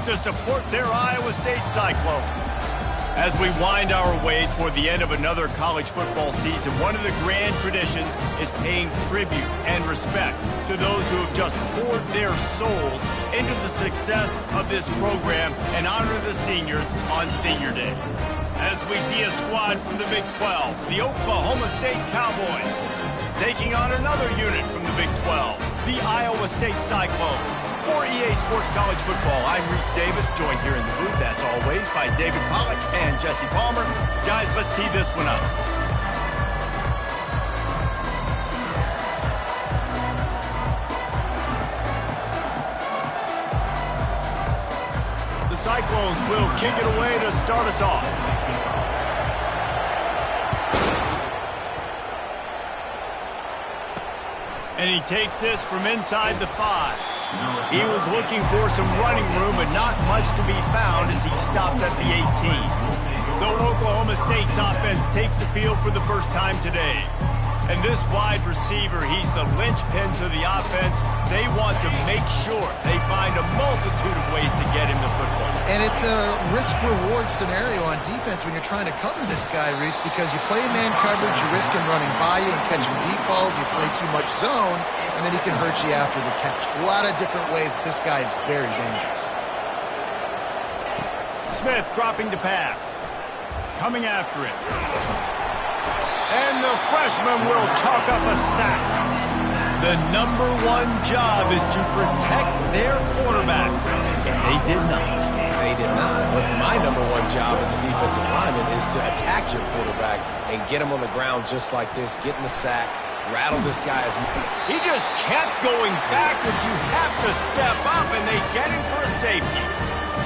to support their Iowa State Cyclones. As we wind our way toward the end of another college football season, one of the grand traditions is paying tribute and respect to those who have just poured their souls into the success of this program and honor the seniors on Senior Day. As we see a squad from the Big 12, the Oklahoma State Cowboys, taking on another unit from the Big 12, the Iowa State Cyclones. For EA Sports College Football, I'm Reese Davis, joined here in the booth, as always, by David Palr and Jesse Palmer. Guys, let's tee this one up. The Cyclones will kick it away to start us off. And he takes this from inside the 5. He was looking for some running room, but not much to be found as he stopped at the 18. So Oklahoma State's offense takes the field for the first time today. And this wide receiver, he's the linchpin to the offense. They want to make sure they find a multitude of ways to get him the football. And it's a risk-reward scenario on defense when you're trying to cover this guy, Reese, because you play man coverage, you risk him running by you and catching deep balls, you play too much zone, and then he can hurt you after the catch. A lot of different ways. This guy is very dangerous. Smith dropping to pass. Coming after it. And the freshman will chalk up a sack. The number one job is to protect their quarterback. And they did not. They did not. But my number one job as a defensive lineman is to attack your quarterback and get him on the ground just like this, get in the sack, rattle this guy's. He just kept going backwards. You have to step up, and they get him for a safety.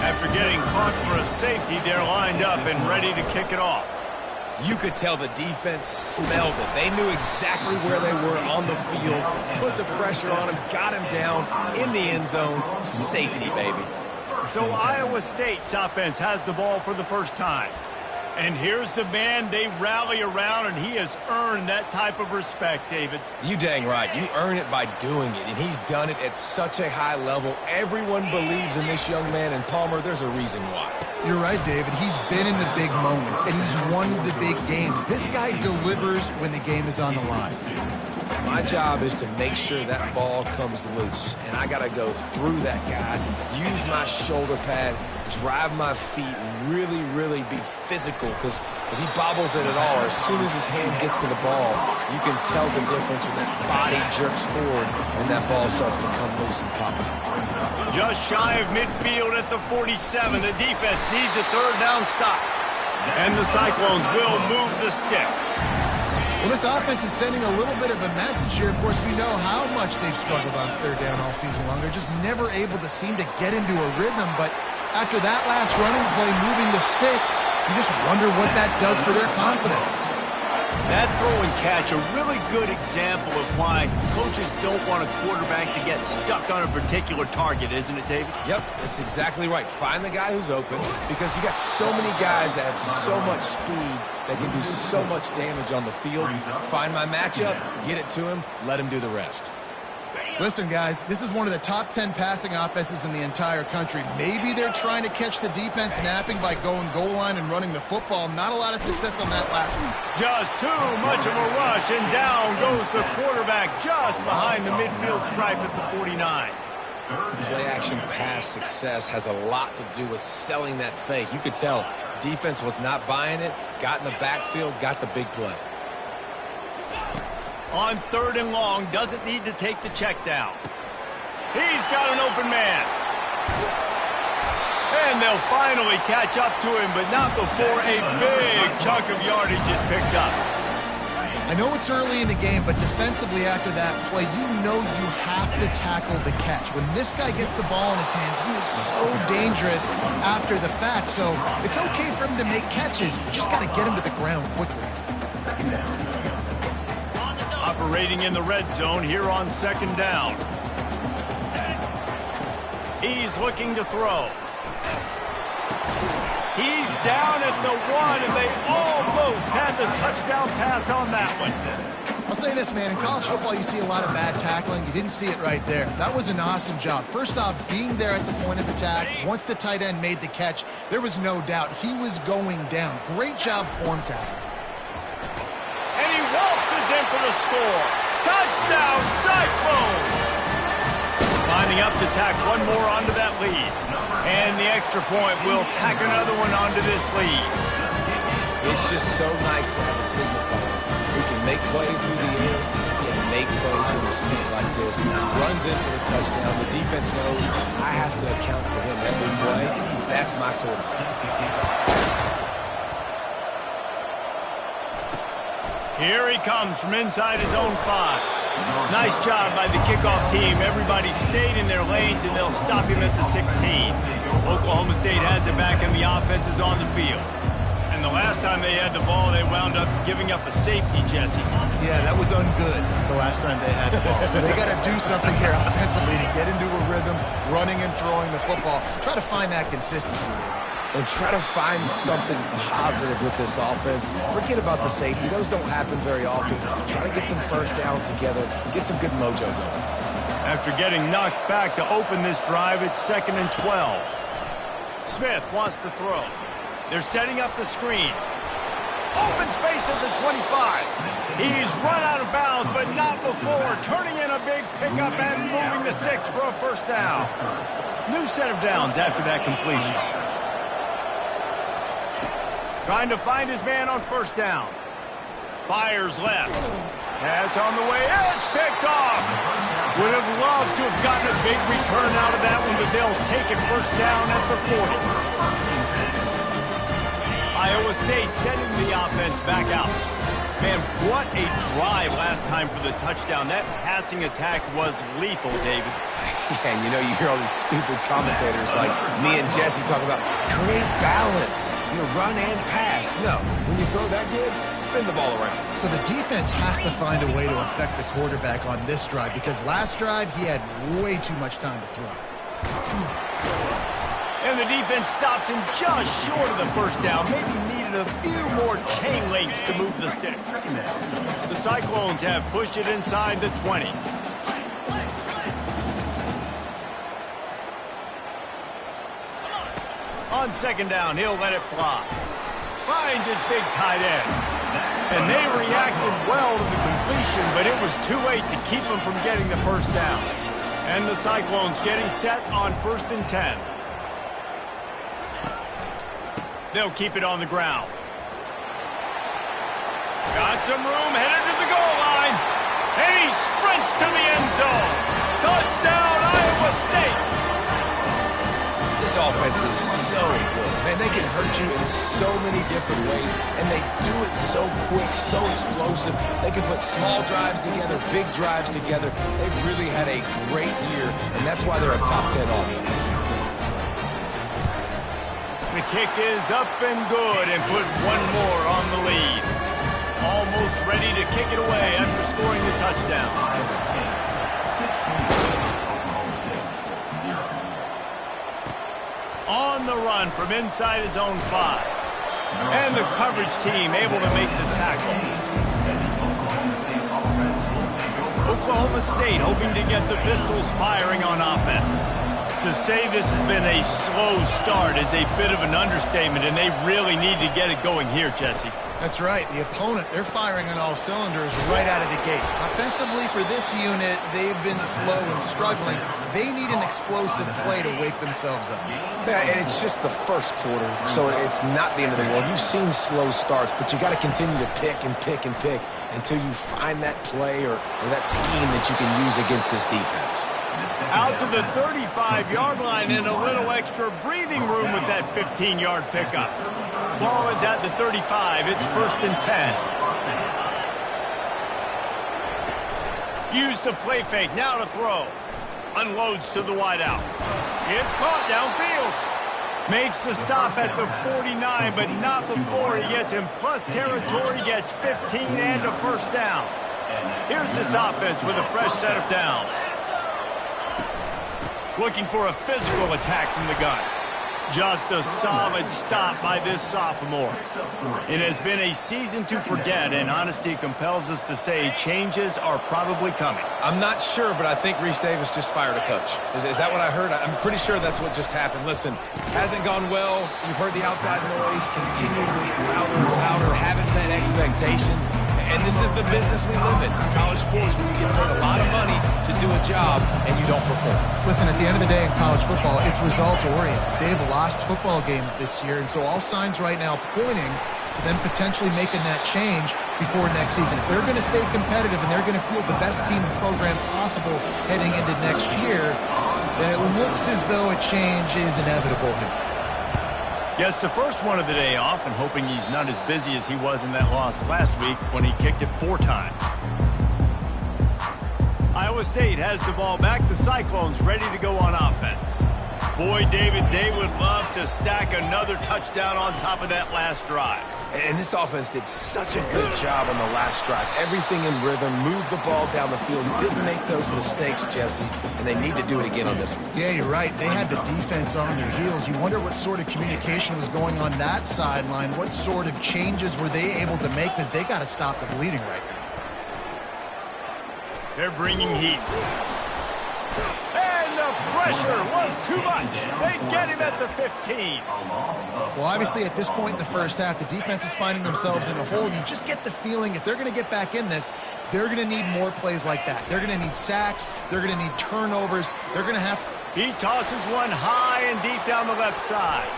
After getting caught for a safety, they're lined up and ready to kick it off. You could tell the defense smelled it. They knew exactly where they were on the field, put the pressure on him, got him down in the end zone. Safety, baby. So Iowa State's offense has the ball for the first time. And here's the man they rally around, and he has earned that type of respect, David. You dang right. You earn it by doing it, and he's done it at such a high level. Everyone believes in this young man, and Palmer, there's a reason why. You're right, David. He's been in the big moments, and he's won the big games. This guy delivers when the game is on the line. My job is to make sure that ball comes loose, and I got to go through that guy, use my shoulder pad, drive my feet, and really, really be physical, because if he bobbles it at all, or as soon as his hand gets to the ball, you can tell the difference when that body jerks forward and that ball starts to come loose and pop out. Just shy of midfield at the 47. The defense needs a third down stop. And the Cyclones will move the sticks. Well, this offense is sending a little bit of a message here. Of course, we know how much they've struggled on third down all season long. They're just never able to seem to get into a rhythm. But after that last running play, moving the sticks, you just wonder what that does for their confidence. That throw and catch, a really good example of why coaches don't want a quarterback to get stuck on a particular target, isn't it, David? Yep, that's exactly right. Find the guy who's open, because you got so many guys that have so much speed that can do so much damage on the field. Find my matchup, get it to him, let him do the rest. Listen, guys, this is one of the top 10 passing offenses in the entire country. Maybe they're trying to catch the defense napping by going goal line and running the football. Not a lot of success on that last one. Just too much of a rush, and down goes the quarterback just behind the midfield stripe at the 49. Play-action pass success has a lot to do with selling that fake. You could tell defense was not buying it, got in the backfield, got the big play. On third and long, doesn't need to take the check down. He's got an open man. And they'll finally catch up to him, but not before a big chunk of yardage is picked up. I know it's early in the game, but defensively after that play, you know you have to tackle the catch. When this guy gets the ball in his hands, he is so dangerous after the fact. So it's okay for him to make catches. You just got to get him to the ground quickly. Operating in the red zone here on second down. He's looking to throw. He's down at the 1, and they almost had the touchdown pass on that one. I'll say this, man. In college football, you see a lot of bad tackling. You didn't see it right there. That was an awesome job. First off, being there at the point of attack. Once the tight end made the catch, there was no doubt he was going down. Great job form tackling. And he waltzes in for the score. Touchdown, Cyclones! Lining up to tack one more onto that lead. And the extra point will tack another one onto this lead. It's just so nice to have a signal caller who can make plays through the air and make plays with his feet like this. Runs in for the touchdown. The defense knows I have to account for him every play. That's my quarterback. Here he comes from inside his own 5. Nice job by the kickoff team. Everybody stayed in their lanes, and they'll stop him at the 16. Oklahoma State has it back, and the offense is on the field. And the last time they had the ball, they wound up giving up a safety, Jesse. Yeah, that was ungood the last time they had the ball. So they got to do something here offensively to get into a rhythm, running and throwing the football. Try to find that consistency. And try to find something positive with this offense. Forget about the safety. Those don't happen very often. Try to get some first downs together, get some good mojo going. After getting knocked back to open this drive, it's 2nd and 12. Smith wants to throw. They're setting up the screen. Open space at the 25. He's run out of bounds, but not before turning in a big pickup and moving the sticks for a first down. New set of downs after that completion. Trying to find his man on first down. Fires left. Pass on the way. It's picked off. Would have loved to have gotten a big return out of that one, but they'll take it first down at the 40. Iowa State sending the offense back out. Man, what a drive last time for the touchdown. That passing attack was lethal, David. Yeah, and you know, you hear all these stupid commentators like me and Jesse talk about create balance, run and pass. No, when you throw that good, spin the ball around. So the defense has to find a way to affect the quarterback on this drive because last drive he had way too much time to throw. And the defense stops him just short of the first down. Maybe needed a few more chain links to move the sticks. The Cyclones have pushed it inside the 20. On second down, he'll let it fly. Finds his big tight end. And they reacted well to the completion, but it was too late to keep him from getting the first down. And the Cyclones getting set on 1st and 10. They'll keep it on the ground. Got some room, headed to the goal line. And he sprints to the end zone. Touchdown, Iowa State. This offense is so good. Man, they can hurt you in so many different ways, and they do it so quick, so explosive. They can put small drives together, big drives together. They've really had a great year, and that's why they're a top 10 offense. The kick is up and good and put one more on the lead. Almost ready to kick it away after scoring the touchdown. On the run from inside his own 5. And the coverage team able to make the tackle. Oklahoma State hoping to get the Pistols firing on offense. To say this has been a slow start is a bit of an understatement, and they really need to get it going here, Jesse. That's right. The opponent, they're firing on all cylinders right out of the gate. Offensively, for this unit, they've been slow and struggling. They need an explosive play to wake themselves up. Yeah, and it's just the first quarter, so it's not the end of the world. You've seen slow starts, but you got to continue to pick and pick and pick until you find that play or that scheme that you can use against this defense. Out to the 35-yard line and a little extra breathing room with that 15-yard pickup. Ball is at the 35. It's 1st and 10. Use the play fake. Now to throw. Unloads to the wideout. It's caught downfield. Makes the stop at the 49, but not before he gets in plus territory. Gets 15 and a first down. Here's this offense with a fresh set of downs. Looking for a physical attack from the gun. Just a solid stop by this sophomore. It has been a season to forget, and honesty compels us to say changes are probably coming. I'm not sure, but I think Reese Davis just fired a coach. Is that what I heard? I'm pretty sure that's what just happened. Listen, hasn't gone well. You've heard the outside noise, continuing to get louder and louder, haven't met expectations. And this is the business we live in. College sports, where you get paid a lot of money to do a job, and you don't perform. Listen, at the end of the day in college football, it's results-oriented. They've lost football games this year, and so all signs right now pointing to them potentially making that change before next season. If they're going to stay competitive and they're going to field the best team program possible heading into next year, then it looks as though a change is inevitable here. Gets the first one of the day off and hoping he's not as busy as he was in that loss last week when he kicked it 4 times. Iowa State has the ball back. The Cyclones ready to go on offense. Boy, David, they would love to stack another touchdown on top of that last drive. And this offense did such a good job on the last drive. Everything in rhythm, moved the ball down the field, didn't make those mistakes, Jesse, and they need to do it again on this one. Yeah, you're right. They had the defense on their heels. You wonder what sort of communication was going on that sideline. What sort of changes were they able to make, because they got to stop the bleeding right now. They're bringing heat. And the pressure was too much. They get him at the 15. Well, obviously, at this point in the first half, the defense is finding themselves in a hole. You just get the feeling if they're going to get back in this, they're going to need more plays like that. They're going to need sacks. They're going to need turnovers. They're going to have... He tosses one high and deep down the left side.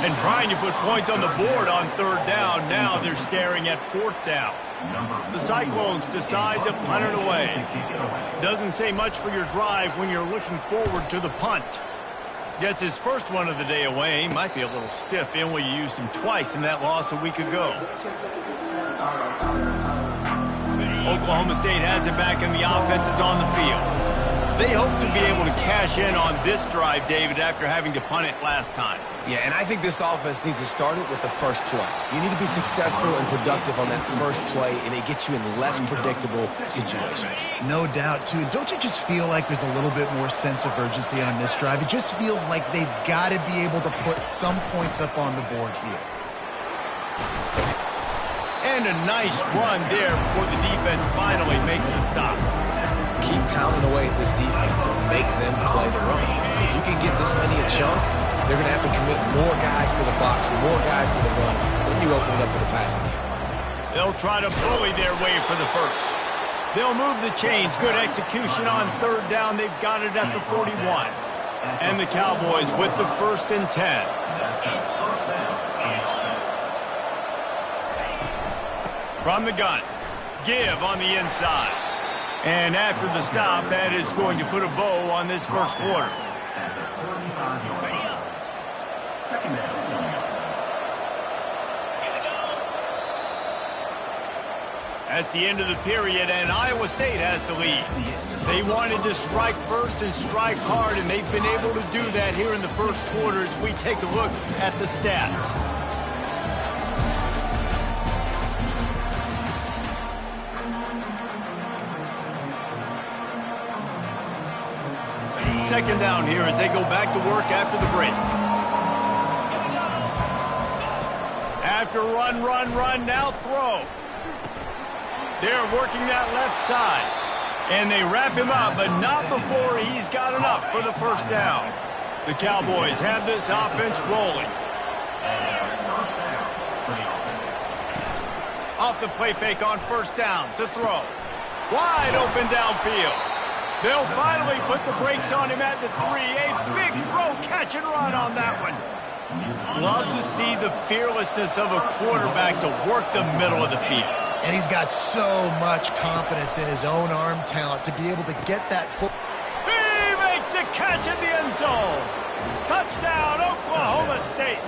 And trying to put points on the board on 3rd down. Now they're staring at 4th down. The Cyclones decide to punt it away. Doesn't say much for your drive when you're looking forward to the punt. Gets his first one of the day away. Might be a little stiff in where you used him twice in that loss a week ago. Oklahoma State has it back and the offense is on the field. They hope to be able to cash in on this drive, David, after having to punt it last time. Yeah, and I think this offense needs to start it with the first play. You need to be successful and productive on that first play, and it gets you in less predictable situations. No doubt, too. Don't you just feel like there's a little bit more sense of urgency on this drive? It just feels like they've got to be able to put some points up on the board here. And a nice run there before the defense finally makes a stop. Keep pounding away at this defense and make them play the run. If you can get this many a chunk, they're going to have to commit more guys to the box, more guys to the run. Then you open it up for the passing game. They'll try to bully their way for the first. They'll move the chains. Good execution on 3rd down. They've got it at the 41. And the Cowboys with the 1st and 10. From the gun. Give on the inside. And after the stop, that is going to put a bow on this first quarter. That's the end of the period, and Iowa State has the lead. They wanted to strike first and strike hard, and they've been able to do that here in the first quarter as we take a look at the stats. Second down here as they go back to work after the break. After run, now throw. They're working that left side. And they wrap him up, but not before he's got enough for the first down. The Cowboys have this offense rolling. Off the play fake on 1st down to throw. Wide open downfield. They'll finally put the brakes on him at the 3. A big throw, catch and run on that one. Love to see the fearlessness of a quarterback to work the middle of the field. And he's got so much confidence in his own arm talent to be able to get that foot. He makes the catch in the end zone. Touchdown, Oklahoma State.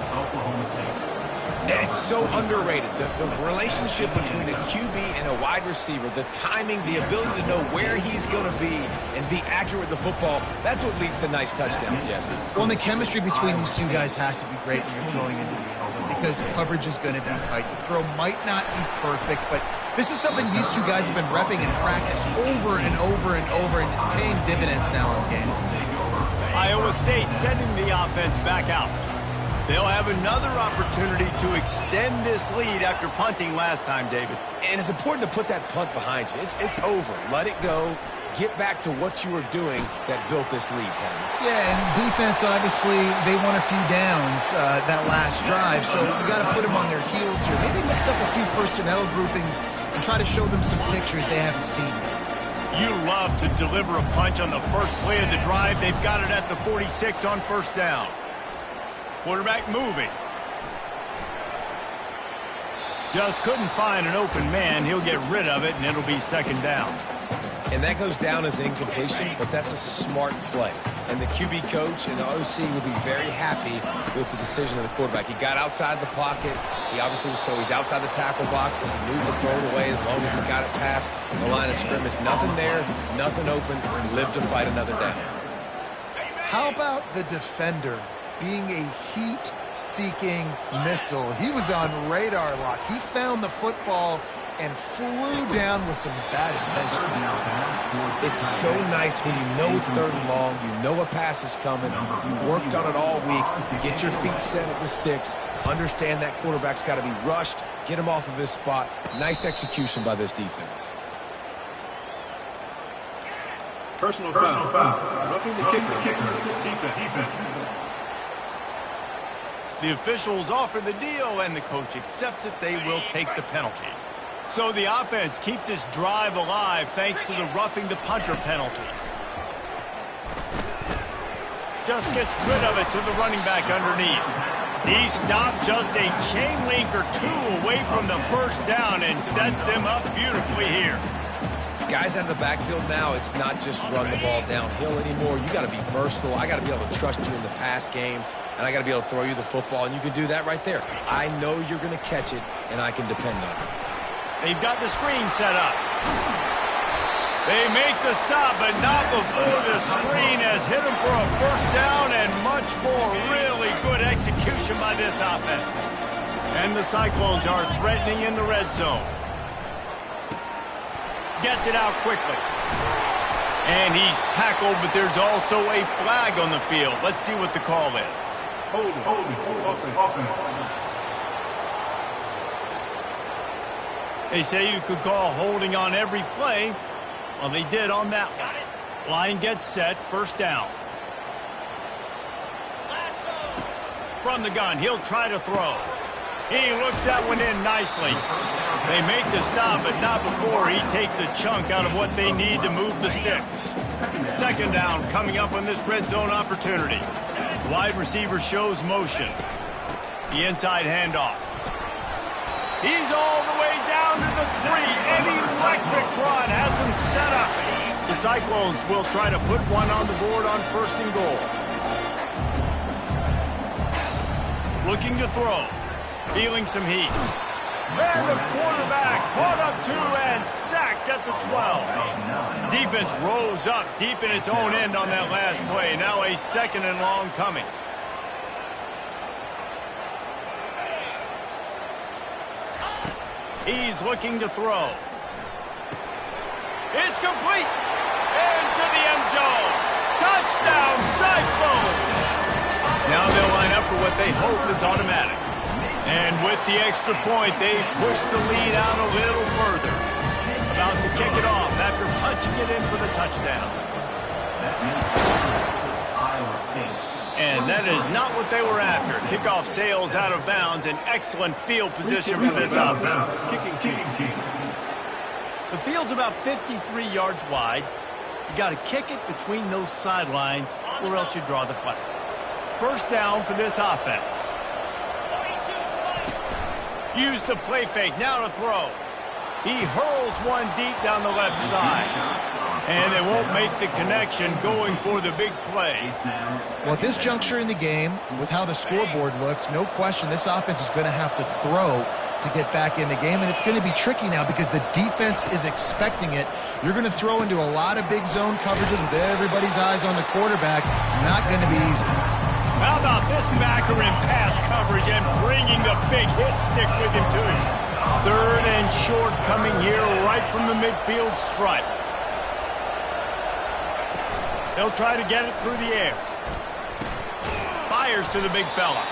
And it's so underrated. The relationship between a QB and a wide receiver, the timing, the ability to know where he's going to be and be accurate with the football, that's what leads to nice touchdowns, Jesse. Well, and the chemistry between these two guys has to be great when you're throwing into the end zone because coverage is going to be tight. The throw might not be perfect, but this is something these two guys have been repping in practice over and over and over, and it's paying dividends now in games. Iowa State sending the offense back out. They'll have another opportunity to extend this lead after punting last time, David. And it's important to put that punt behind you. It's over. Let it go. Get back to what you were doing that built this lead, Palmer. Yeah, and defense, obviously, they won a few downs that last drive, so you got to put them on their heels here. Maybe mix up a few personnel groupings and try to show them some pictures they haven't seen yet. You love to deliver a punch on the first play of the drive. They've got it at the 46 on first down. Quarterback moving. Just couldn't find an open man. He'll get rid of it, and it'll be second down. And that goes down as an incompletion, but that's a smart play. And the QB coach and the OC will be very happy with the decision of the quarterback. He got outside the pocket. He obviously was, so he's outside the tackle box. He knew to throw it away as long as he got it past the line of scrimmage. Nothing there, nothing open, lived to fight another down. How about the defender being a heat-seeking missile? He was on radar lock. He found the football and flew down with some bad intentions. It's so nice when you know it's third and long, you know a pass is coming, you worked on it all week, get your feet set at the sticks, understand that quarterback's got to be rushed, get him off of his spot. Nice execution by this defense. Personal foul. Roughing the kicker. Defense. The officials offer the deal, and the coach accepts it. They will take the penalty. So the offense keeps its drive alive thanks to the roughing the punter penalty. Just gets rid of it to the running back underneath. He stopped just a chain link or two away from the first down and sets them up beautifully here. Guys out of the backfield now, it's not just run the ball downhill anymore. You got to be versatile. I got to be able to trust you in the pass game, and I got to be able to throw you the football, and you can do that right there. I know you're going to catch it, and I can depend on it. They've got the screen set up. They make the stop, but not before the screen has hit them for a first down and much more. Really good execution by this offense. And the Cyclones are threatening in the red zone. Gets it out quickly. And he's tackled, but there's also a flag on the field. Let's see what the call is. Holding. Offense. They say you could call holding on every play. Well, they did on that one. Line gets set, first down. From the gun, he'll try to throw. He looks that one in nicely. They make the stop, but not before he takes a chunk out of what they need to move the sticks. Second down coming up on this red zone opportunity. Wide receiver shows motion. The inside handoff. He's all the way down to the 3. An electric run has him set up. The Cyclones will try to put one on the board on first and goal. Looking to throw. Feeling some heat. And the quarterback caught up to and sacked at the 12. Defense rose up deep in its own end on that last play. Now a second and long coming. He's looking to throw. It's complete. Into the end zone. Touchdown, Cyclones. Now they'll line up for what they hope is automatic. And with the extra point, they push the lead out a little further. About to kick it off after punching it in for the touchdown. And that is not what they were after. Kickoff sails out of bounds. An excellent field position for this offense. The field's about 53 yards wide. You got to kick it between those sidelines or else you draw the flag. First down for this offense. Use the play fake, now to throw. He hurls one deep down the left side. And they won't make the connection going for the big play. Well, at this juncture in the game, with how the scoreboard looks, no question this offense is going to have to throw to get back in the game. And it's going to be tricky now because the defense is expecting it. You're going to throw into a lot of big zone coverages with everybody's eyes on the quarterback. Not going to be easy. How about this backer in pass coverage and bringing the big hit stick with him to him. Third and short coming here right from the midfield stripe. They'll try to get it through the air. fires to the big fella.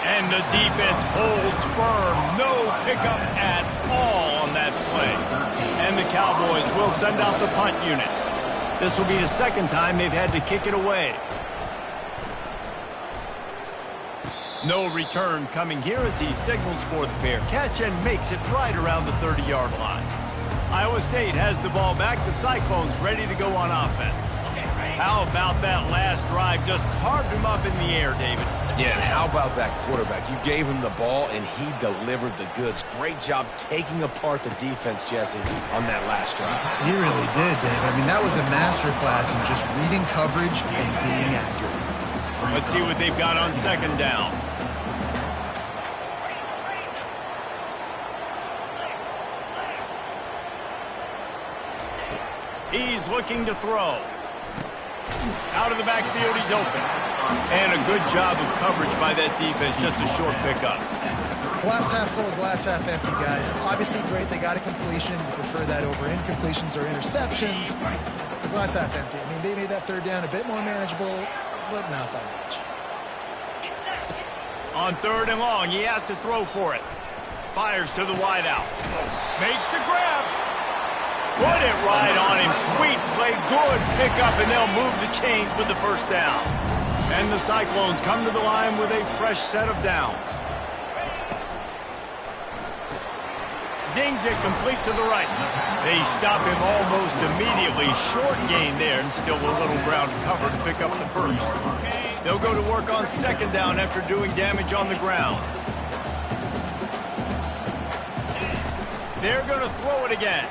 And the defense holds firm. No pickup at all on that play. And the Cowboys will send out the punt unit. This will be the second time they've had to kick it away. No return coming here as he signals for the fair catch and makes it right around the 30-yard line. Iowa State has the ball back. The Cyclones ready to go on offense. How about that last drive? Just carved him up in the air, David. Yeah, and how about that quarterback? You gave him the ball, and he delivered the goods. Great job taking apart the defense, Jesse, on that last drive. He really did, Dave. I mean, that was a masterclass in just reading coverage and being accurate. Let's see what they've got on second down. He's looking to throw. Out of the backfield, he's open. And a good job of coverage by that defense, just a short pickup. Glass half full, glass half empty, guys. Obviously great, they got a completion. You prefer that over incompletions or interceptions. The glass half empty. I mean, they made that third down a bit more manageable, but not by much. On third and long, he has to throw for it. Fires to the wideout. Makes the grab. Put it right on him. Sweet play, good pickup, and they'll move the chains with the first down. And the Cyclones come to the line with a fresh set of downs. Zings it complete to the right. They stop him almost immediately. Short gain there, and still a little ground cover to pick up the first. They'll go to work on second down after doing damage on the ground. They're going to throw it again.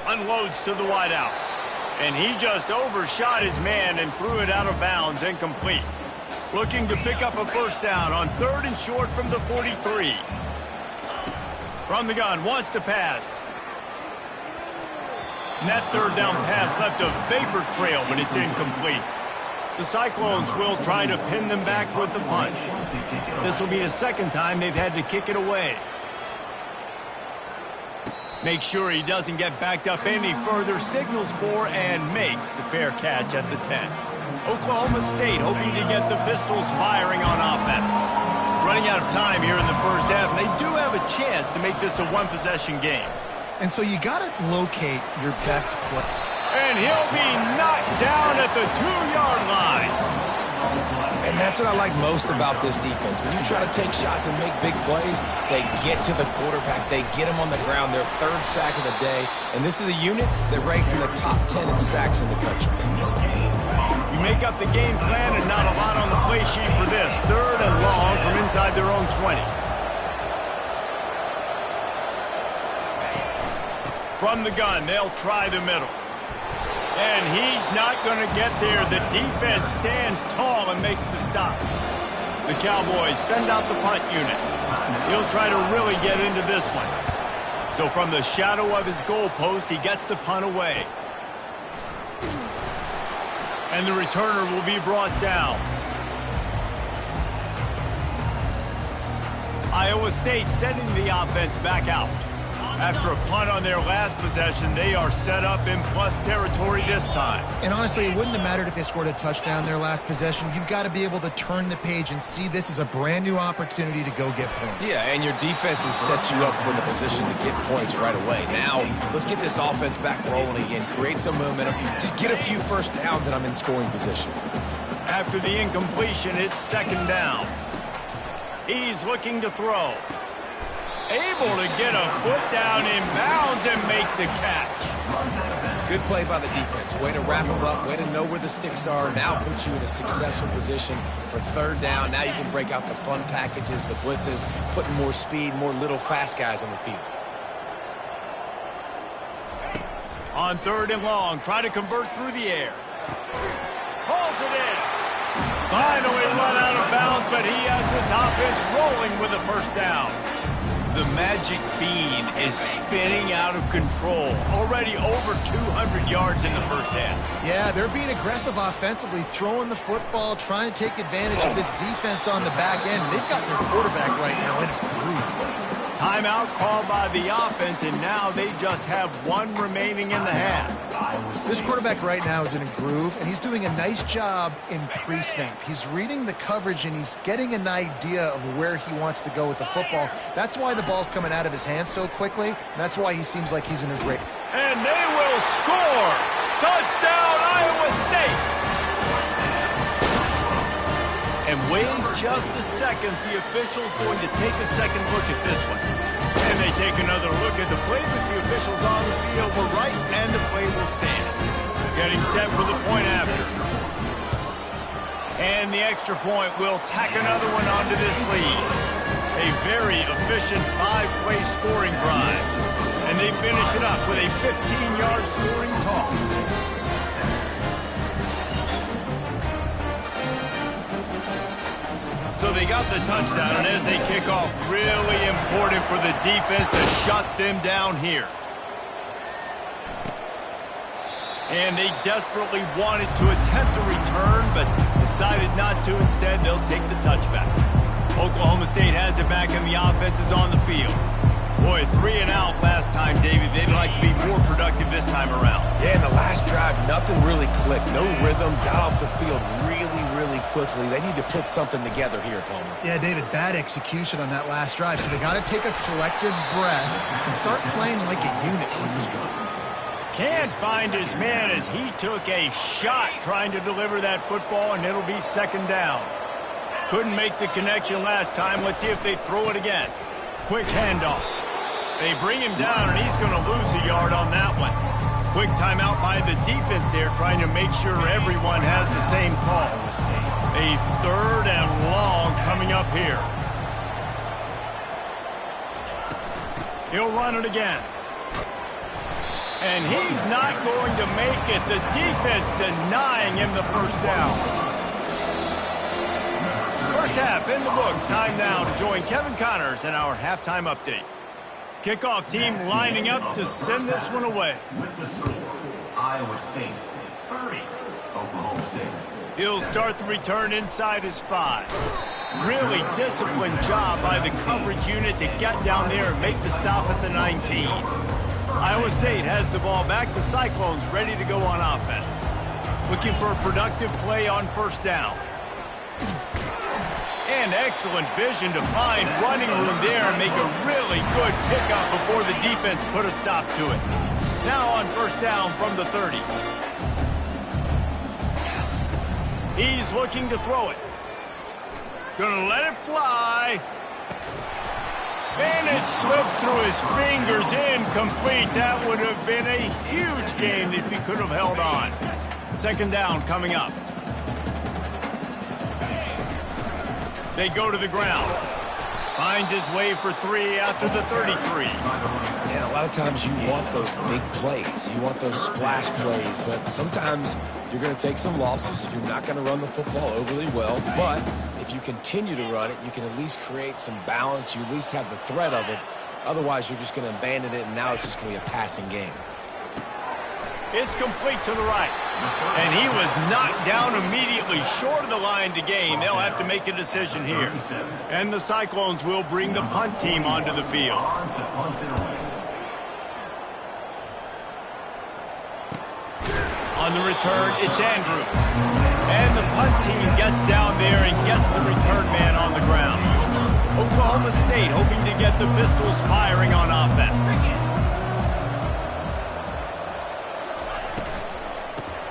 Unloads to the wideout. And he just overshot his man and threw it out of bounds, incomplete. Looking to pick up a first down on third and short from the 43. From the gun, wants to pass. And that third down pass left a vapor trail, but it's incomplete. The Cyclones will try to pin them back with the punt. This will be the second time they've had to kick it away. Make sure he doesn't get backed up any further, signals for and makes the fair catch at the 10. Oklahoma State hoping to get the Pistols firing on offense. Running out of time here in the first half, and they do have a chance to make this a one-possession game. And so you got to locate your best play. And he'll be knocked down at the 2-yard line. And that's what I like most about this defense. When you try to take shots and make big plays, they get to the quarterback. They get him on the ground. Their third sack of the day. And this is a unit that ranks in the top 10 in sacks in the country. You make up the game plan and not a lot on the play sheet for this. Third and long from inside their own 20. From the gun, they'll try the middle. And he's not going to get there. The defense stands tall and makes the stop. The Cowboys send out the punt unit. He'll try to really get into this one. So from the shadow of his goalpost, he gets the punt away. And the returner will be brought down. Iowa State sending the offense back out. After a punt on their last possession, they are set up in plus territory this time. And honestly, it wouldn't have mattered if they scored a touchdown their last possession. You've got to be able to turn the page and see this as a brand new opportunity to go get points. Yeah, and your defense has set you up for the position to get points right away. Now, let's get this offense back rolling again, create some momentum, just get a few first downs, and I'm in scoring position. After the incompletion, it's second down. He's looking to throw. Able to get a foot down in bounds and make the catch. Good play by the defense. Way to wrap them up. Way to know where the sticks are. Now puts you in a successful position for third down. Now you can break out the fun packages, the blitzes, putting more speed, more little fast guys on the field. On third and long, try to convert through the air. Hauls it in. Finally run out of bounds, but he has this offense rolling with a first down. The magic bean is spinning out of control. Already over 200 yards in the first half. Yeah, they're being aggressive offensively, throwing the football, trying to take advantage of this defense on the back end. They've got their quarterback right now in a groove. Timeout called by the offense, and now they just have one remaining in the half. This quarterback right now is in a groove, and he's doing a nice job in pre-snap. He's reading the coverage, and he's getting an idea of where he wants to go with the football. That's why the ball's coming out of his hands so quickly, and that's why he seems like he's in a great... And they will score! Touchdown, Iowa State! And wait just a second, the official's going to take a second look at this one. And they take another look at the play, but the officials on the field were right, and the play will stand. Getting set for the point after. And the extra point will tack another one onto this lead. A very efficient 5-play scoring drive. And they finish it up with a 15-yard scoring toss. So they got the touchdown, and as they kick off, really important for the defense to shut them down here. And they desperately wanted to attempt a return, but decided not to. Instead, they'll take the touchback. Oklahoma State has it back, and the offense is on the field. Boy, 3 and out last time, David. They'd like to be more productive this time around. Yeah, in the last drive, nothing really clicked. No rhythm, got off the field really quickly. They need to put something together here, Palmer. Yeah, David, bad execution on that last drive, so they got to take a collective breath and start playing like a unit on this drive. Can't find his man as he took a shot trying to deliver that football, and it'll be second down. Couldn't make the connection last time. Let's see if they throw it again. Quick handoff. They bring him down, and he's going to lose a yard on that one. Quick timeout by the defense there, trying to make sure everyone has the same call. A 3rd and long coming up here. He'll run it again. And he's not going to make it. The defense denying him the first down. First half in the books. Time now to join Kevin Connors in our halftime update. Kickoff team lining up to send this one away. With the score, Iowa State 30, Oklahoma State. He'll start the return inside his 5. Really disciplined job by the coverage unit to get down there and make the stop at the 19. Iowa State has the ball back. The Cyclones ready to go on offense. Looking for a productive play on first down. And excellent vision to find running room there and make a really good pickup before the defense put a stop to it. Now on first down from the 30. He's looking to throw it. Gonna let it fly. And it slips through his fingers, incomplete. That would have been a huge gain if he could have held on. Second down coming up. They go to the ground. Finds his way for 3 after the 33. And a lot of times you want those big plays. You want those splash plays. But sometimes you're going to take some losses. You're not going to run the football overly well. But if you continue to run it, you can at least create some balance. You at least have the threat of it. Otherwise, you're just going to abandon it, and now it's just going to be a passing game. It's complete to the right. And he was knocked down immediately short of the line to gain. They'll have to make a decision here. And the Cyclones will bring the punt team onto the field. On the return, it's Andrews. And the punt team gets down there and gets the return man on the ground. Oklahoma State hoping to get the Pistols firing on offense.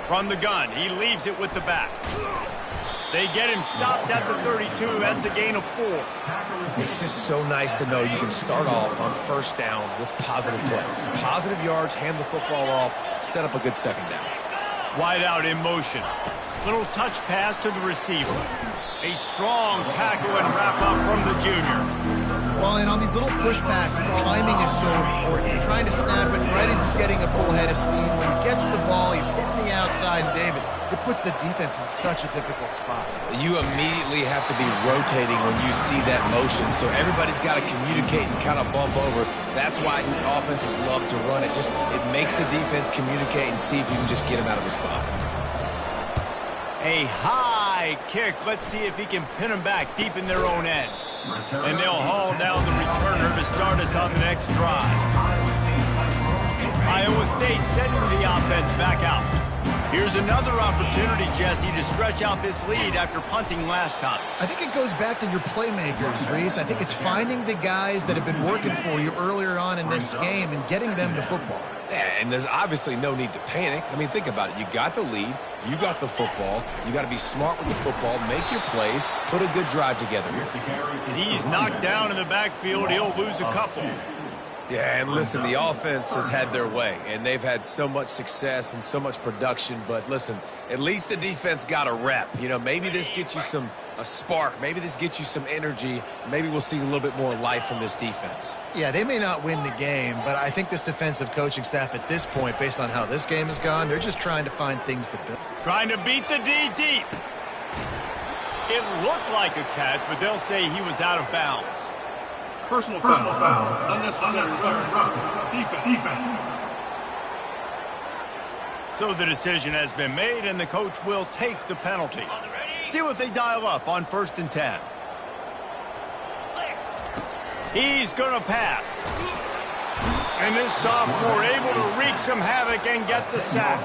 From the gun, he leaves it with the back. They get him stopped at the 32. That's a gain of 4. It's just so nice to know you can start off on first down with positive plays. Positive yards, hand the football off, set up a good second down. Wide out in motion. Little touch pass to the receiver. A strong tackle and wrap up from the junior. Well, and on these little push passes, timing is so important. You're trying to snap it right as he's getting a full head of steam. When he gets the ball, he's hitting the outside. And David, it puts the defense in such a difficult spot. You immediately have to be rotating when you see that motion, so everybody's got to communicate and kind of bump over. That's why offenses love to run it. It makes the defense communicate and see if you can just get him out of the spot. A high high kick. Let's see if he can pin them back deep in their own end. And they'll haul down the returner to start us on the next drive. Iowa State sending the offense back out. Here's another opportunity, Jesse, to stretch out this lead after punting last time. I think it goes back to your playmakers, Reese. I think it's finding the guys that have been working for you earlier on in this game and getting them the football. Yeah, and there's obviously no need to panic. I mean, think about it. You got the lead. You got the football. You got to be smart with the football, make your plays, put a good drive together here. He's knocked down in the backfield. He'll lose a couple. Yeah, and listen, the offense has had their way, and they've had so much success and so much production. But listen, at least the defense got a rep. You know, maybe this gets you a spark. Maybe this gets you some energy. Maybe we'll see a little bit more life from this defense. Yeah, they may not win the game, but I think this defensive coaching staff at this point, based on how this game has gone, they're just trying to find things to build. Trying to beat the D deep. It looked like a catch, but they'll say he was out of bounds. Personal foul. Unnecessary roughing. Defense. So the decision has been made, and the coach will take the penalty. See what they dial up on 1st and 10. He's going to pass. And this sophomore able to wreak some havoc and get the sack.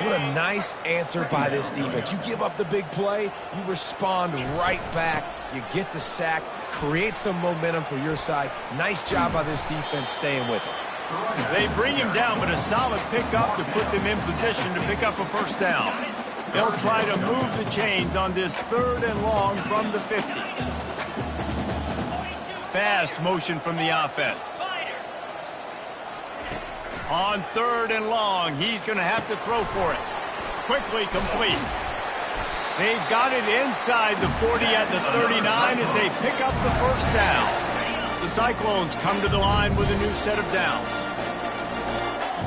What a nice answer by this defense. You give up the big play, you respond right back, you get the sack, create some momentum for your side. Nice job by this defense staying with it. They bring him down, but a solid pickup to put them in position to pick up a first down. They'll try to move the chains on this 3rd and long from the 50. Fast motion from the offense. On 3rd and long, he's going to have to throw for it. Quickly complete. They've got it inside the 40 at the 39 as they pick up the first down. The Cyclones come to the line with a new set of downs.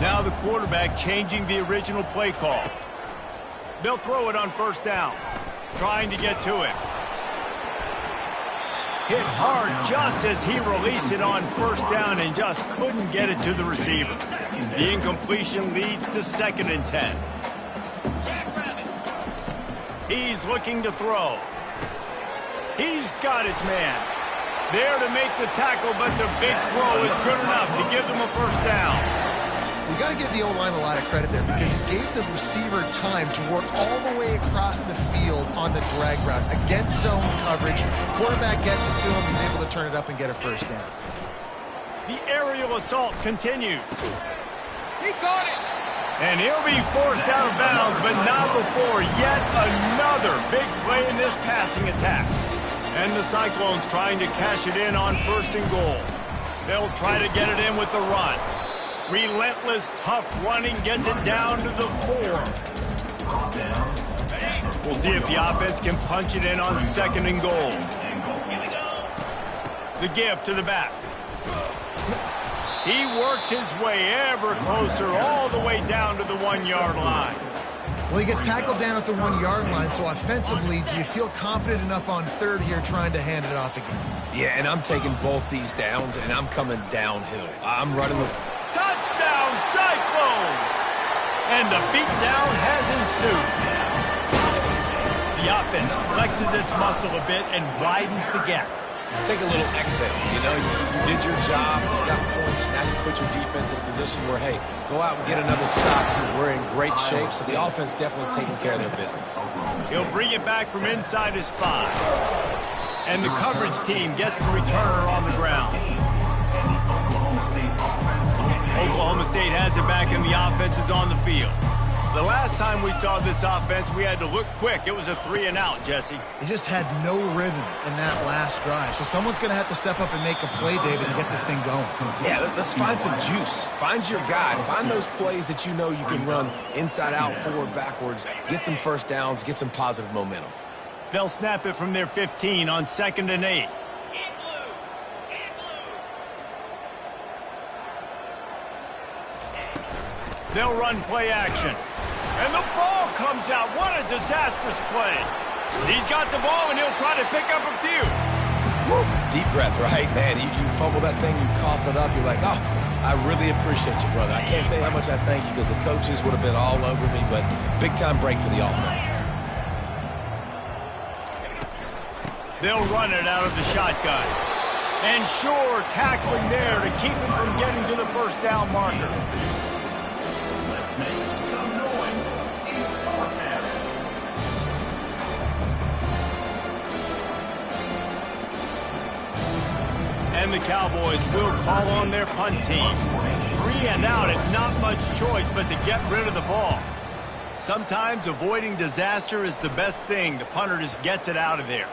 Now the quarterback changing the original play call. They'll throw it on 1st down, trying to get to it. Hit hard just as he released it on 1st down and just couldn't get it to the receiver. The incompletion leads to 2nd and 10. He's looking to throw. He's got his man. There to make the tackle, but the big throw is good enough to give them a first down. You got to give the O-line a lot of credit there because it gave the receiver time to work all the way across the field on the drag route against zone coverage. Quarterback gets it to him. He's able to turn it up and get a first down. The aerial assault continues. He caught it. And he'll be forced out of bounds, but not before yet another big play in this passing attack. And the Cyclones trying to cash it in on 1st and goal. They'll try to get it in with the run. Relentless, tough running gets it down to the 4. We'll see if the offense can punch it in on 2nd and goal. The give to the back. He works his way ever closer all the way down to the 1-yard line. Well, he gets tackled down at the 1-yard line, so offensively, do you feel confident enough on 3rd here trying to hand it off again? Yeah, and I'm taking both these downs, and I'm coming downhill. I'm running the... Touchdown, Cyclones! And the beatdown has ensued. The offense flexes its muscle a bit and widens the gap. Take a little exhale. You know, you did your job, you got points, now you put your defense in a position where, hey, go out and get another stop. We're in great shape, so the offense definitely taking care of their business. He'll bring it back from inside his 5. And the coverage team gets the returner on the ground. Oklahoma State has it back and the offense is on the field. The last time we saw this offense, we had to look quick. It was a 3-and-out, Jesse. They just had no rhythm in that last drive. So someone's going to have to step up and make a play, David, and get this thing going. Yeah, let's find some juice. Find your guy. Find those plays that you know you can run inside out, forward, backwards. Get some first downs. Get some positive momentum. They'll snap it from their 15 on 2nd and 8. They'll run play action. And the ball comes out. What a disastrous play. He's got the ball, and he'll try to pick up a few. Woo. Deep breath, right? Man, you fumble that thing, you cough it up. You're like, oh, I really appreciate you, brother. I can't tell you how much I thank you because the coaches would have been all over me, but big-time break for the offense. They'll run it out of the shotgun. And sure, tackling there to keep him from getting to the first down marker. Let's make some noise. It's Palr. And the Cowboys will call on their punt team. 3 and out and not much choice but to get rid of the ball. Sometimes avoiding disaster is the best thing. The punter just gets it out of there.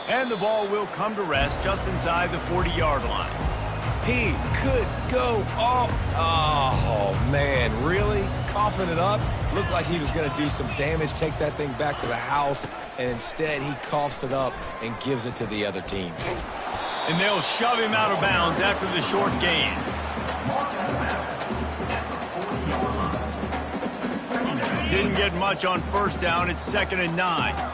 And the ball will come to rest just inside the 40-yard line. He could go off. Oh, man, really? Coughing it up? Looked like he was going to do some damage, take that thing back to the house, and instead he coughs it up and gives it to the other team. And they'll shove him out of bounds after the short gain. Didn't get much on first down. It's 2nd and 9.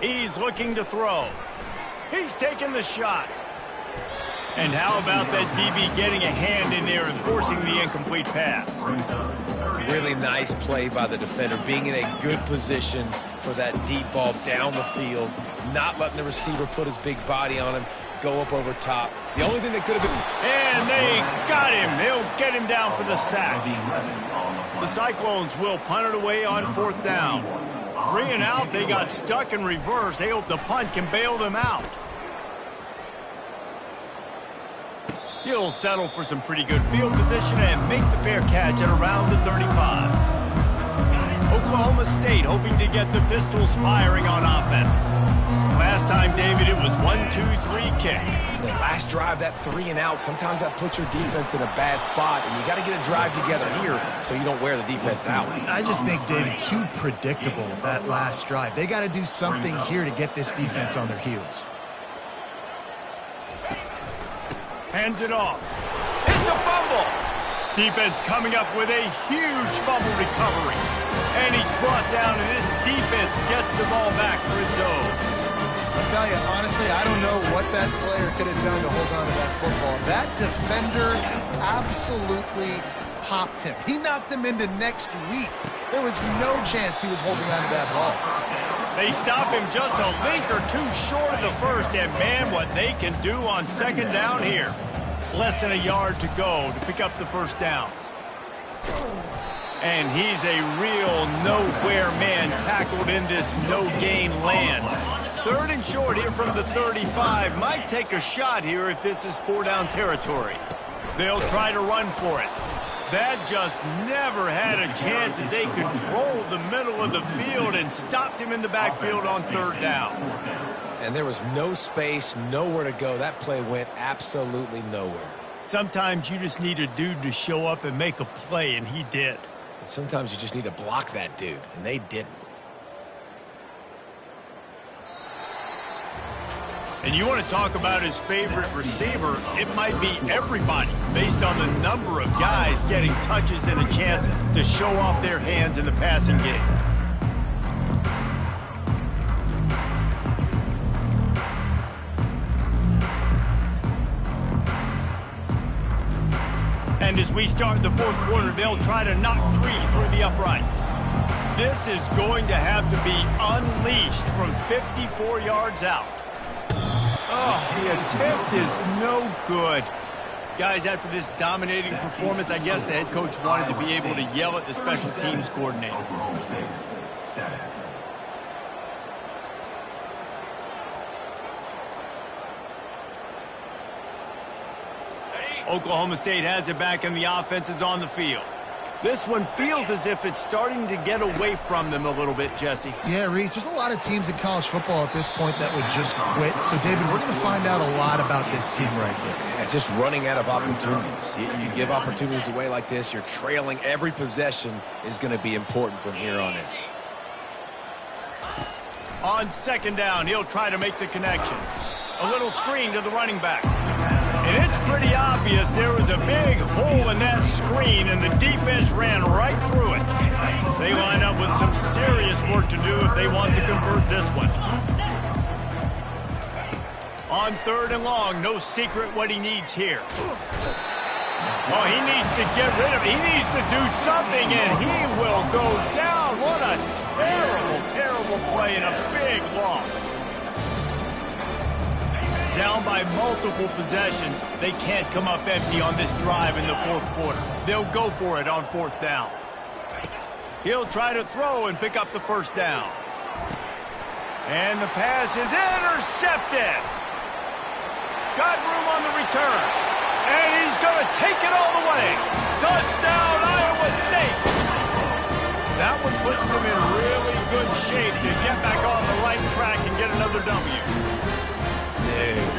He's looking to throw. He's taking the shot. And how about that DB getting a hand in there and forcing the incomplete pass? Really nice play by the defender, being in a good position for that deep ball down the field, not letting the receiver put his big body on him, go up over top. The only thing that could have been... And they got him. They'll get him down for the sack. The Cyclones will punt it away on 4th down. 3 and out, they got stuck in reverse. They hope the punt can bail them out. He'll settle for some pretty good field position and make the fair catch at around the 35. Oklahoma State hoping to get the Pistols firing on offense. Last time, David, it was 1-2-3 kick. The last drive, that 3 and out, sometimes that puts your defense in a bad spot, and you got to get a drive together here so you don't wear the defense out. I just think, David, too predictable, that last drive. They got to do something here to get this defense on their heels. Hands it off. It's a fumble. Defense coming up with a huge fumble recovery. And he's brought down, and this defense gets the ball back for its own. I'll tell you, honestly, I don't know what that player could have done to hold on to that football. That defender absolutely popped him. He knocked him into next week. There was no chance he was holding on to that ball. They stop him just a link or two short of the first, and man, what they can do on 2nd down here. Less than a yard to go to pick up the first down. And he's a real nowhere man tackled in this no-gain land. 3rd and short here from the 35. Might take a shot here if this is 4-down territory. They'll try to run for it. That just never had a chance as they controlled the middle of the field and stopped him in the backfield on 3rd down. And there was no space, nowhere to go. That play went absolutely nowhere. Sometimes you just need a dude to show up and make a play, and he did. And sometimes you just need to block that dude, and they didn't. And you want to talk about his favorite receiver, it might be everybody, based on the number of guys getting touches and a chance to show off their hands in the passing game. And as we start the 4th quarter, they'll try to knock 3 through the uprights. This is going to have to be unleashed from 54 yards out. Oh, the attempt is no good. Guys, after this dominating performance, I guess the head coach wanted to be able to yell at the special teams coordinator. Oklahoma State, 7. Oklahoma State has it back and the offense is on the field. This one feels as if it's starting to get away from them a little bit, Jesse. Yeah, Reese, there's a lot of teams in college football at this point that would just quit. So, David, we're going to find out a lot about this team right here. Yeah, just running out of opportunities. You give opportunities away like this, you're trailing. Every possession is going to be important from here on in. On 2nd down, he'll try to make the connection. A little screen to the running back. And it's pretty obvious there was a big hole in that screen, and the defense ran right through it. They line up with some serious work to do if they want to convert this one. On 3rd and long, no secret what he needs here. Well, he needs to get rid of it. He needs to do something, and he will go down. What a terrible, terrible play and a big loss. Down by multiple possessions, they can't come up empty on this drive in the fourth quarter. They'll go for it on fourth down. He'll try to throw and pick up the first down. And the pass is intercepted. Got room on the return. And he's going to take it all the way. Touchdown, Iowa State. That one puts them in really good shape to get back on the right track and get another W.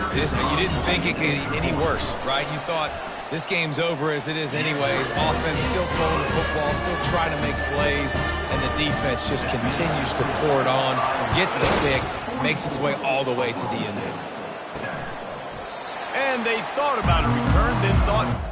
Dude, you didn't think it could get any worse, right? You thought this game's over as it is anyways. Offense still throwing the football, still trying to make plays, and the defense just continues to pour it on, gets the pick, makes its way all the way to the end zone. And they thought about a return, then thought...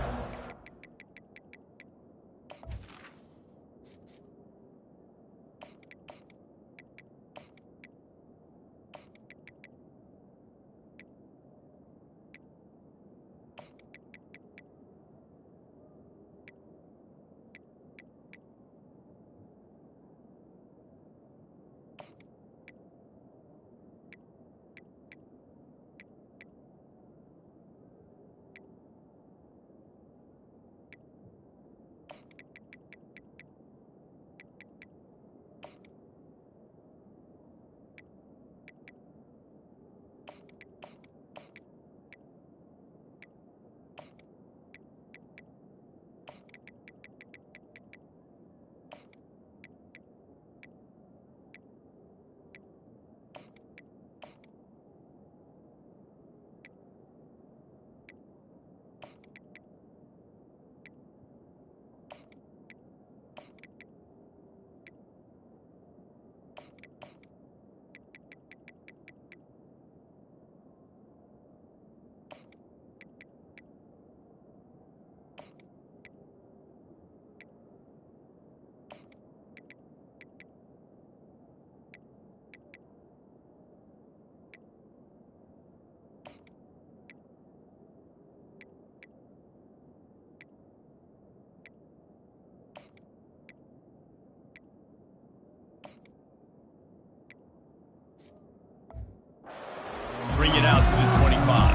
bring it out to the 25.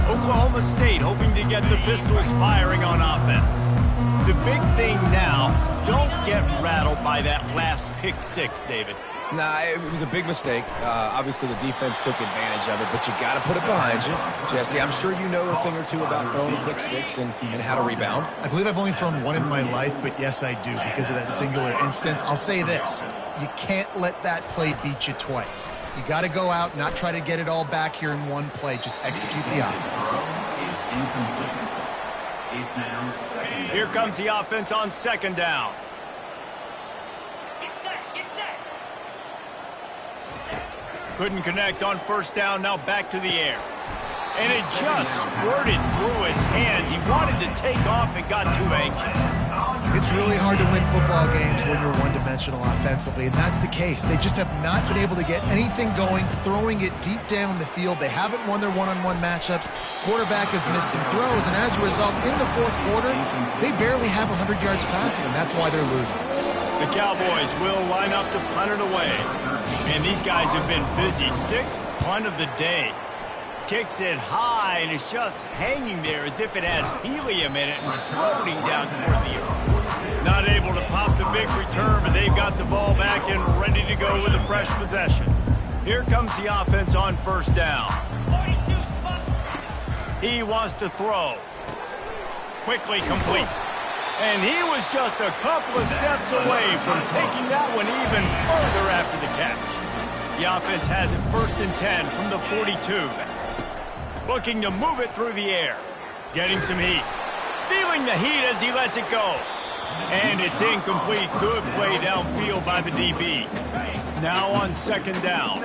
Oklahoma State hoping to get the Pistols firing on offense. The big thing now, don't get rattled by that last pick six, David. Nah, it was a big mistake. Obviously, the defense took advantage of it, but you got to put it behind you. Jesse, I'm sure you know a thing or two about throwing a pick six and how to rebound. I believe I've only thrown one in my life, but yes, I do because of that singular instance. I'll say this. You can't let that play beat you twice. You got to go out, not try to get it all back here in one play. Just execute the offense. Here comes the offense on second down. Couldn't connect on first down, now back to the air. And it just squirted through his hands. He wanted to take off and got too anxious. It's really hard to win football games when you're one-dimensional offensively, and that's the case. They just have not been able to get anything going, throwing it deep down the field. They haven't won their one-on-one matchups. Quarterback has missed some throws, and as a result, in the fourth quarter, they barely have 100 yards passing, and that's why they're losing. The Cowboys will line up to punt it away. And these guys have been busy. Sixth punt of the day. Kicks it high, and it's just hanging there as if it has helium in it and floating down toward the earth. Not able to pop the big return, but they've got the ball back and ready to go with a fresh possession. Here comes the offense on first down. He wants to throw. Quickly complete. And he was just a couple of steps away from taking that one even further after the catch. The offense has it 1st and 10 from the 42. Looking to move it through the air. Getting some heat. Feeling the heat as he lets it go. And it's incomplete. Good play downfield by the DB. Now on second down.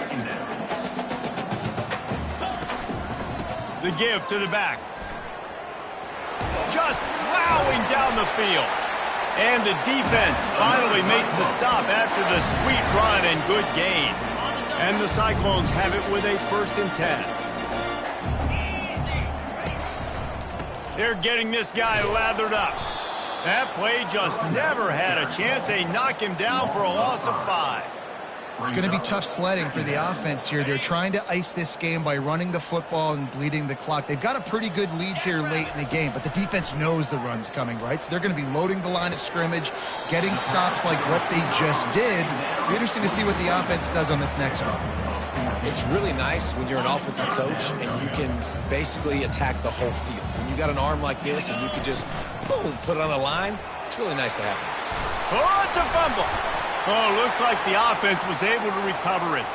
The give to the back. Just plowing down the field. And the defense finally makes the stop after the sweet run and good gain. And the Cyclones have it with a 1st and 10. They're getting this guy lathered up. That play just never had a chance. They knock him down for a loss of 5. It's going to be tough sledding for the offense here. They're trying to ice this game by running the football and bleeding the clock. They've got a pretty good lead here late in the game, but the defense knows the run's coming, right? So they're going to be loading the line of scrimmage, getting stops like what they just did. It'll be interesting to see what the offense does on this next run. It's really nice when you're an offensive coach and you can basically attack the whole field. When you got an arm like this and you can just boom, put it on a line, it's really nice to have. Oh, it's a fumble. Oh, looks like the offense was able to recover it.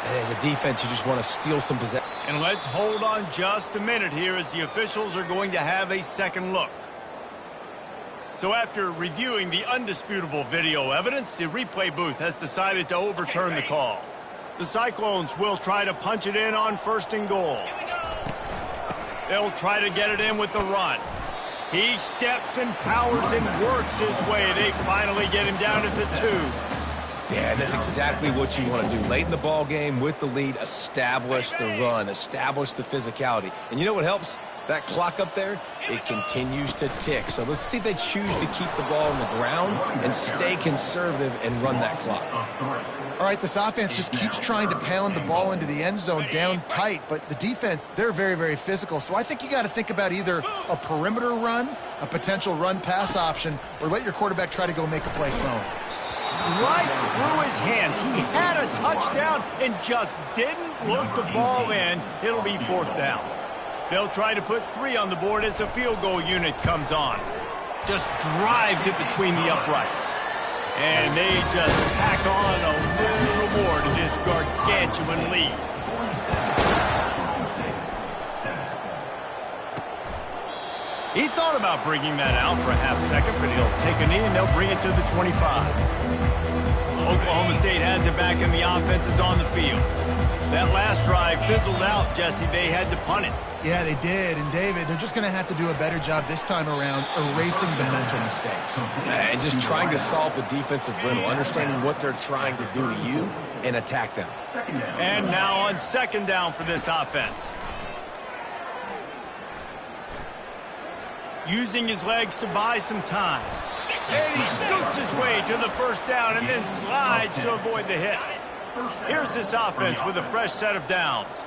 And as a defense, you just want to steal some possession. And let's hold on just a minute here as the officials are going to have a second look. So after reviewing the undisputable video evidence, the replay booth has decided to overturn the call. The Cyclones will try to punch it in on 1st and goal. They'll try to get it in with the run. He steps and powers and works his way. They finally get him down at the 2. Yeah, and that's exactly what you want to do. Late in the ball game with the lead, establish the run, establish the physicality. And you know what helps? That clock up there, it continues to tick. So let's see if they choose to keep the ball on the ground and stay conservative and run that clock. All right, this offense just keeps trying to pound the ball into the end zone down tight, but the defense, they're very, very physical. So I think you got to think about either a perimeter run, a potential run-pass option, or let your quarterback try to go make a play thrown. Right through his hands. He had a touchdown and just didn't look the ball in. It'll be 4th down. They'll try to put 3 on the board as the field goal unit comes on. Just drives it between the uprights. And they just tack on a little more to this gargantuan lead. He thought about bringing that out for a half second, but he'll take a knee and they'll bring it to the 25. Oklahoma State has it back and the offense is on the field. That last drive fizzled out, Jesse. They had to punt it. Yeah, they did. And, David, they're just going to have to do a better job this time around erasing the mental mistakes. And just trying to solve the defensive riddle, understanding what they're trying to do to you and attack them. And now on 2nd down for this offense. Using his legs to buy some time. And he scoots his way to the 1st down and then slides to avoid the hit. Here's this offense with a fresh set of downs.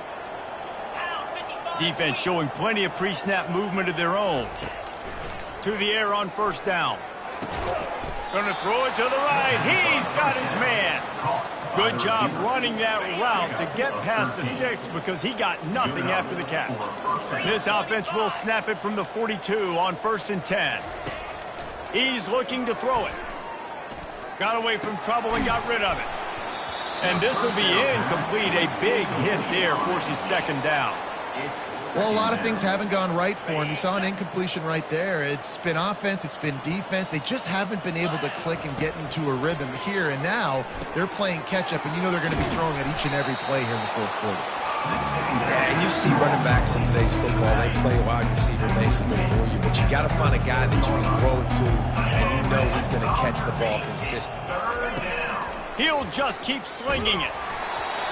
Defense showing plenty of pre-snap movement of their own. To the air on 1st down. Going to throw it to the right. He's got his man. Good job running that route to get past the sticks because he got nothing after the catch. This offense will snap it from the 42 on 1st and 10. He's looking to throw it. Got away from trouble and got rid of it. And this will be incomplete. A big hit there forces 2nd down. Well, a lot of things haven't gone right for him. You saw an incompletion right there. It's been offense, it's been defense. They just haven't been able to click and get into a rhythm here. And now they're playing catch-up, and you know they're going to be throwing at each and every play here in the 4th quarter. Yeah, and you see running backs in today's football, they play wide receiver basically for you, but you got to find a guy that you can throw it to, and you know he's going to catch the ball consistently. He'll just keep slinging it.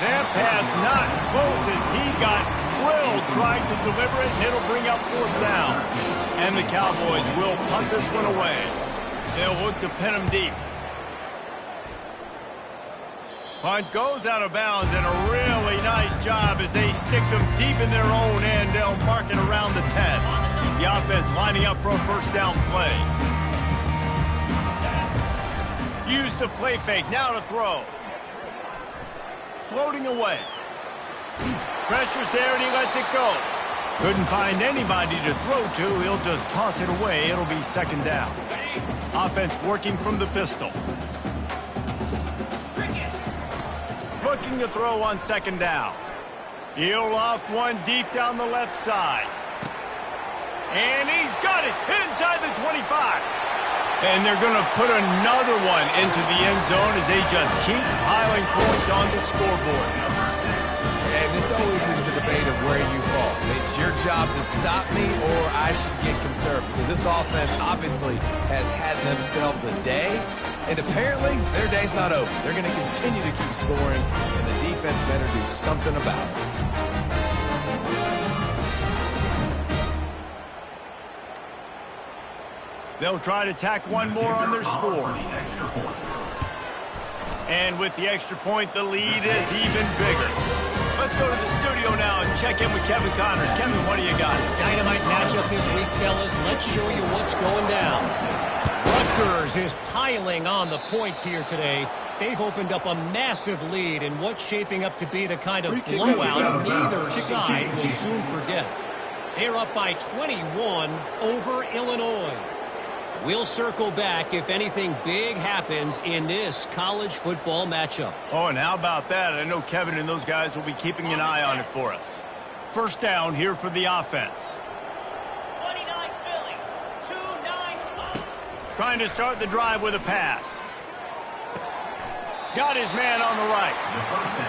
That pass not close as he got drilled trying to deliver it, and it'll bring up 4th down. And the Cowboys will punt this one away. They'll look to pin him deep. Punt goes out of bounds, and a really nice job as they stick them deep in their own end. They'll mark it around the 10. The offense lining up for a 1st down play. Use the play fake, now to throw. Floating away. Pressure's there and he lets it go. Couldn't find anybody to throw to. He'll just toss it away. It'll be 2nd down. Offense working from the pistol. Looking to throw on 2nd down. He'll loft one deep down the left side. And he's got it inside the 25. And they're going to put another one into the end zone as they just keep piling points on the scoreboard. And this always is the debate of where you fall. It's your job to stop me or I should get conservative. Because this offense obviously has had themselves a day. And apparently their day's not over. They're going to continue to keep scoring. And the defense better do something about it. They'll try to tack one more on their score. And with the extra point, the lead is even bigger. Let's go to the studio now and check in with Kevin Connors. Kevin, what do you got? Dynamite matchup this week, fellas. Let's show you what's going down. Rutgers is piling on the points here today. They've opened up a massive lead in what's shaping up to be the kind of blowout neither side will soon forget. They're up by 21 over Illinois. We'll circle back if anything big happens in this college football matchup. Oh, and how about that? I know Kevin and those guys will be keeping an eye on it for us. First down here for the offense. 29 Philly, 2-9. Trying to start the drive with a pass. Got his man on the right.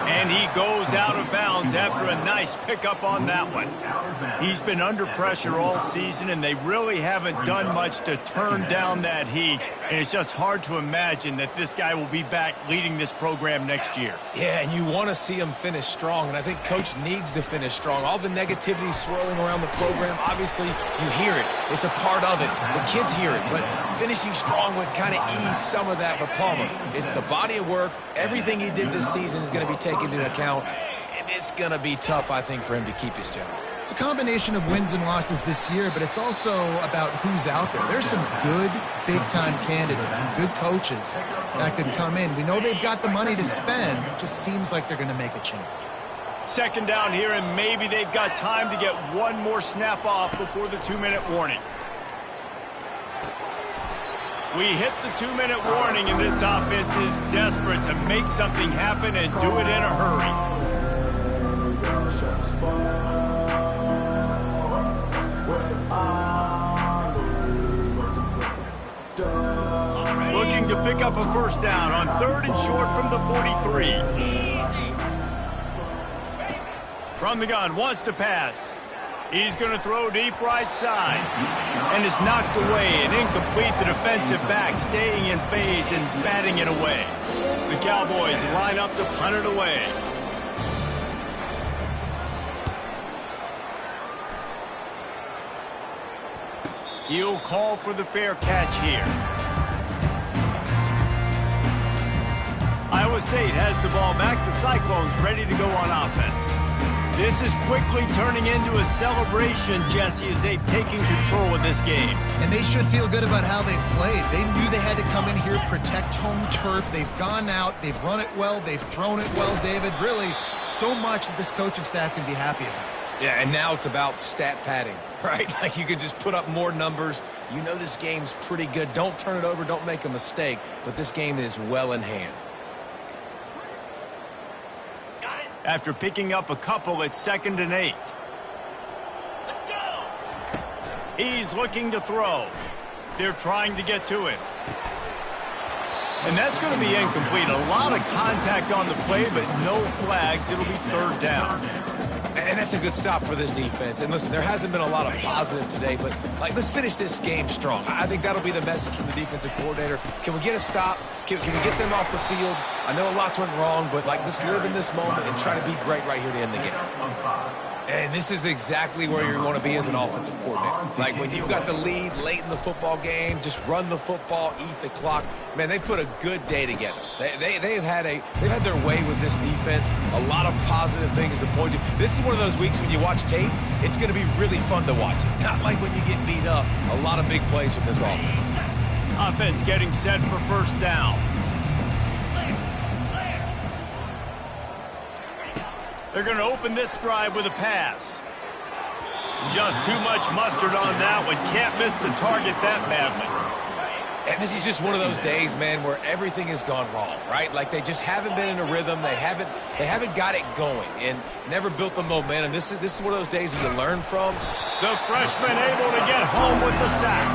And he goes out of bounds after a nice pickup on that one. He's been under pressure all season, and they really haven't done much to turn down that heat. And it's just hard to imagine that this guy will be back leading this program next year. Yeah, and you want to see him finish strong, and I think Coach needs to finish strong. All the negativity swirling around the program, obviously, you hear it. It's a part of it. The kids hear it, but finishing strong would kind of ease some of that for Palmer. It's the body of work. Everything he did this season is going to be taken into account, and it's going to be tough, I think, for him to keep his job. It's a combination of wins and losses this year, but it's also about who's out there. There's some good big-time candidates, some good coaches that could come in. We know they've got the money to spend. It just seems like they're going to make a change. Second down here, and maybe they've got time to get one more snap off before the 2-minute warning. We hit the 2-minute warning, and this offense is desperate to make something happen and do it in a hurry. Looking to pick up a first down on 3rd and short from the 43. From the gun, wants to pass. He's going to throw deep right side. And it's knocked away and incomplete. The defensive back staying in phase and batting it away. The Cowboys line up to punt it away. He'll call for the fair catch here. Iowa State has the ball back. The Cyclones ready to go on offense. This is quickly turning into a celebration, Jesse, as they've taken control of this game. And they should feel good about how they've played. They knew they had to come in here, protect home turf. They've gone out, they've run it well, they've thrown it well, David. Really, so much that this coaching staff can be happy about. Yeah, and now it's about stat padding, right? Like you can just put up more numbers. You know this game's pretty good. Don't turn it over, don't make a mistake. But this game is well in hand. After picking up a couple, it's 2nd and 8. Let's go. He's looking to throw. They're trying to get to it. And that's going to be incomplete. A lot of contact on the play, but no flags. It'll be 3rd down. And that's a good stop for this defense. And listen, there hasn't been a lot of positive today, but let's finish this game strong. I think that'll be the message from the defensive coordinator. Can we get a stop? Can we get them off the field? I know lots went wrong, but let's live in this moment and try to be great right here to end the game. And this is exactly where you want to be as an offensive coordinator. Like when you've got the lead late in the football game, just run the football, eat the clock. Man, they put a good day together. They've had their way with this defense. A lot of positive things to point to. This is one of those weeks when you watch tape, it's going to be really fun to watch. It's not like when you get beat up. A lot of big plays with this offense. Offense getting set for first down. They're going to open this drive with a pass. Just too much mustard on that one. Can't miss the target that badly. And this is just one of those days, man, where everything has gone wrong, right? Like they just haven't been in a rhythm. They haven't got it going and never built the momentum. This is one of those days that you learn from. The freshman able to get home with the sack.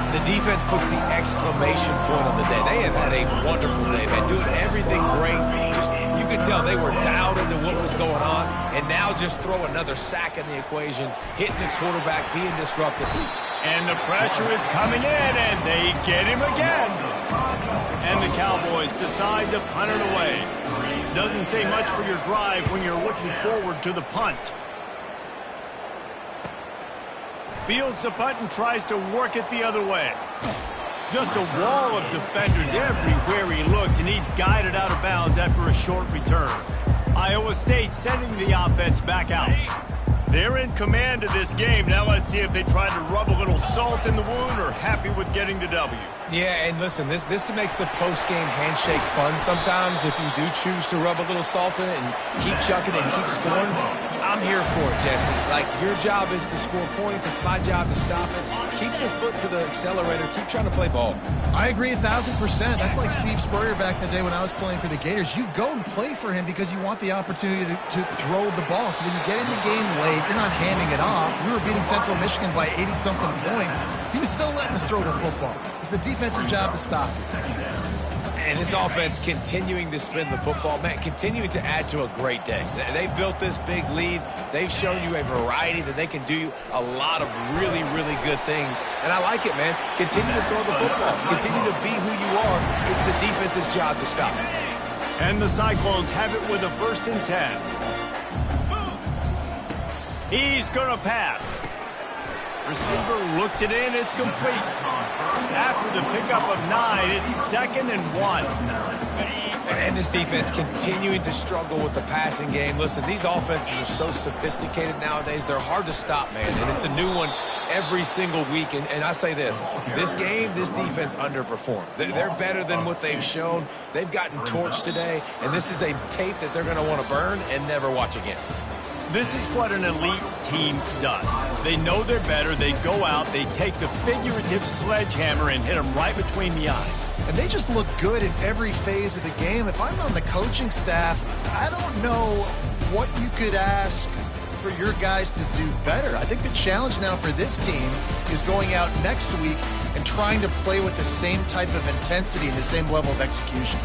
The defense puts the exclamation point on the day. They have had a wonderful day, man, doing everything great. Just you could tell they were dialed into what was going on, and now just throw another sack in the equation, hitting the quarterback, being disruptive. And the pressure is coming in, and they get him again. And the Cowboys decide to punt it away. Doesn't say much for your drive when you're looking forward to the punt. Fields the punt and tries to work it the other way. Just a wall of defenders everywhere he looks, and he's guided out of bounds after a short return. Iowa State sending the offense back out. They're in command of this game. Now let's see if they try to rub a little salt in the wound or happy with getting the W. Yeah, and listen, this makes the post-game handshake fun sometimes if you do choose to rub a little salt in it and keep chucking it and keep scoring. I'm here for it, Jesse. Like, your job is to score points. It's my job to stop it. Keep your foot to the accelerator. Keep trying to play ball. I agree 1,000%. That's like Steve Spurrier back in the day when I was playing for the Gators. You go and play for him because you want the opportunity to throw the ball. So when you get in the game late, you're not handing it off. We were beating Central Michigan by 80-something points. He was still letting us throw the football. It's the defense's job to stop it. And this offense continuing to spin the football, man, continuing to add to a great day. They built this big lead. They've shown you a variety that they can do a lot of really, really good things. And I like it, man. Continue to throw the football. Continue to be who you are. It's the defense's job to stop it. And the Cyclones have it with a 1st and 10. He's going to pass. Receiver looks it in. It's complete. After the pickup of 9, it's 2nd and 1. And this defense continuing to struggle with the passing game. Listen, these offenses are so sophisticated nowadays. They're hard to stop, man. And it's a new one every single week. And I say this game, this defense underperformed. They're better than what they've shown. They've gotten torched today. And this is a tape that they're going to want to burn and never watch again. This is what an elite team does. They know they're better. They go out. They take the figurative sledgehammer and hit them right between the eyes. And they just look good in every phase of the game. If I'm on the coaching staff, I don't know what you could ask for your guys to do better. I think the challenge now for this team is going out next week and trying to play with the same type of intensity and the same level of execution.